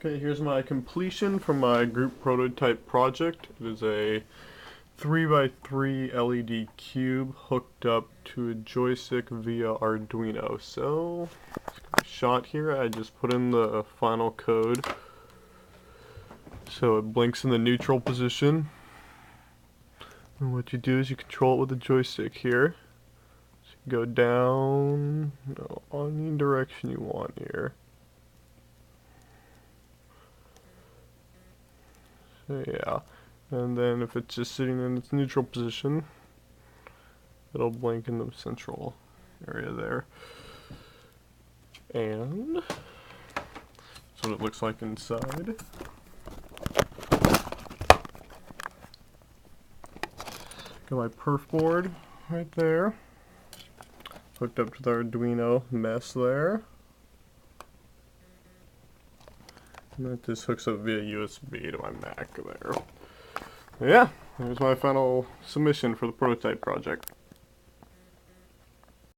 Okay, here's my completion from my group prototype project. It is a 3x3 LED cube hooked up to a joystick via Arduino. So, shot here, I just put in the final code. So it blinks in the neutral position. And what you do is you control it with the joystick here. So you go down, any direction you want here. So yeah, and then if it's just sitting in its neutral position, it'll blink in the central area there. And that's what it looks like inside. Got my perf board right there, hooked up to the Arduino mesh there. And that just hooks up via USB to my Mac there. Yeah, there's my final submission for the prototype project.